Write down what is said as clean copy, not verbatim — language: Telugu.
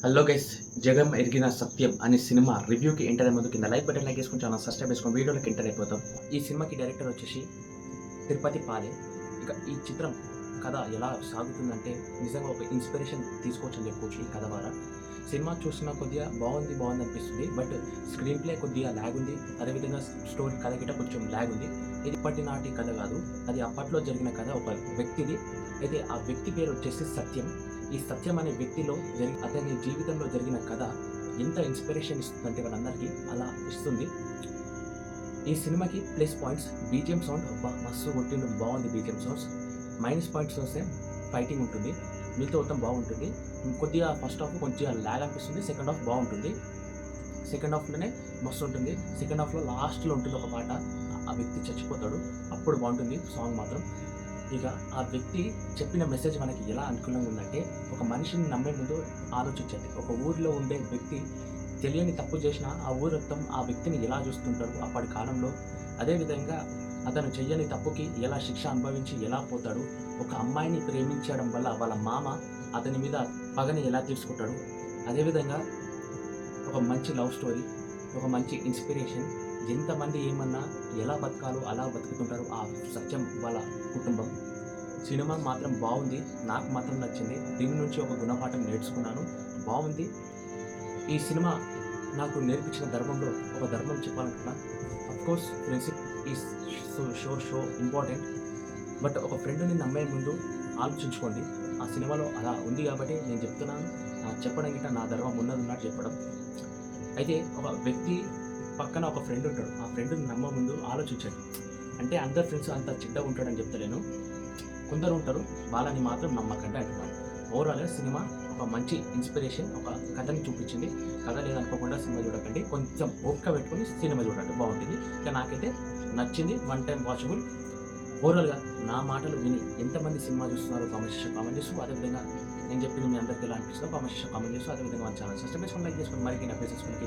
హలో గైస్, జగం ఎరిగిన సత్యం అనే సినిమా రివ్యూకి ఎంటర్ అయ్యే ముందు కింద లైక్ బటన్ లైక్ చేసుకుని ఛానల్ సబ్స్క్రైబ్ చేసుకుని వీడియోలోకి ఎంటర్ అయిపోతాం. ఈ సినిమాకి డైరెక్టర్ వచ్చేసి తిరుపతి పాలే. ఇక ఈ చిత్రం కథ ఎలా సాగుతుందంటే నిజంగా ఒక ఇన్స్పిరేషన్ తీసుకోవచ్చు అని చెప్పుకోవచ్చు. ఈ కథ ద్వారా సినిమా చూసిన కొద్దిగా బాగుంది అనిపిస్తుంది. బట్ స్క్రీన్ ప్లే కొద్దిగా ల్యాగ్ ఉంది. అదేవిధంగా స్టోరీ కథ గిట్ట కొంచెం ల్యాగ్ ఉంది. ఇది ఇప్పటి నాటి కథ కాదు, అది అప్పట్లో జరిగిన కథ, ఒక వ్యక్తిది. అయితే ఆ వ్యక్తి పేరు వచ్చేసి సత్యం. ఈ సత్యం అనే వ్యక్తిలో అతని జీవితంలో జరిగిన కథ ఎంత ఇన్స్పిరేషన్ ఇస్తుందంటే వాళ్ళందరికీ అలా ఇస్తుంది. ఈ సినిమాకి ప్లస్ పాయింట్స్ బీజిఎం సౌండ్ మస్తు కొట్టిండు, బాగుంది బీజిఎం సౌండ్స్. మైనస్ పాయింట్స్ వస్తే ఫైటింగ్ ఉంటుంది, మిగతా మొత్తం బాగుంటుంది. కొద్దిగా ఫస్ట్ హాఫ్ కొంచెం ల్యాగ్ అనిపిస్తుంది, సెకండ్ హాఫ్ బాగుంటుంది. సెకండ్ హాఫ్లోనే మస్తు ఉంటుంది. సెకండ్ హాఫ్లో లాస్ట్లో ఉంటుంది ఒక పాట, ఆ వ్యక్తి చచ్చిపోతాడు, అప్పుడు బాగుంటుంది సాంగ్ మాత్రం. ఇక ఆ వ్యక్తి చెప్పిన మెసేజ్ మనకి ఎలా అనుకూలంగా ఉందంటే, ఒక మనిషిని నమ్మే ముందు ఆలోచించండి. ఒక ఊరిలో ఉండే వ్యక్తి తెలియని తప్పు చేసినా ఆ ఊరు మొత్తం ఆ వ్యక్తిని ఎలా చూస్తుంటారు అప్పటి కాలంలో. అదేవిధంగా అతను చెయ్యని తప్పుకి ఎలా శిక్ష అనుభవించి ఎలా పోతాడు. ఒక అమ్మాయిని ప్రేమించడం వల్ల వాళ్ళ మామ అతని మీద పగని ఎలా తీసుకుంటాడు. అదేవిధంగా ఒక మంచి లవ్ స్టోరీ, ఒక మంచి ఇన్స్పిరేషన్. ఎంతమంది ఏమన్నా ఎలా బతకాలో అలా బతుకుతుంటారు ఆ సత్యం వాళ్ళ కుటుంబం. సినిమా మాత్రం బాగుంది, నాకు మాత్రం నచ్చింది. దీని నుంచి ఒక గుణపాఠం నేర్చుకున్నాను, బాగుంది. ఈ సినిమా నాకు నేర్పించిన ధర్మంలో ఒక ధర్మం చెప్పాలనుకున్నా. Of course friendship is so important. But ఒక ఫ్రెండ్ని నమ్మే ముందు ఆలోచించుకోండి. ఆ సినిమాలో అలా ఉంది కాబట్టి నేను చెప్తున్నాను. చెప్పడం గిట్ట నా ధర్మం ఉన్నట్టు చెప్పడం. అయితే ఒక వ్యక్తి పక్కన ఒక ఫ్రెండ్ ఉంటాడు, ఆ ఫ్రెండ్ని నమ్మ ముందు ఆలోచించండి. అంటే అందరు ఫ్రెండ్స్ అంత చిడ్డగా ఉంటాడని చెప్తలేను, కొందరు ఉంటారు, వాళ్ళని మాత్రం నమ్మకండి అంటున్నాను. ఓవరాల్గా సినిమా ఒక మంచి ఇన్స్పిరేషన్, ఒక కథని చూపించింది. కథ లేదనుకోకుండా సినిమా చూడకండి, కొంచెం ఓపిక పెట్టుకుని సినిమా చూడండి, బాగుంటుంది. ఇక నాకైతే నచ్చింది, వన్ టైం వాచబుల్. ఓవరాల్గా నా మాటలు విని ఎంతమంది సినిమా చూస్తున్నారో కామెంట్ చేస్తూ, అదేవిధంగా నేను చెప్పింది మీ అందరికీ ఎలా అనిపిస్తుందో కామెంట్ చేస్తూ, అదేవిధంగా మన ఛానల్ సబ్స్క్రైబ్ చేసుకొని లైక్ చేసుకొని మరిన్ని అప్డేట్స్ చేసుకొని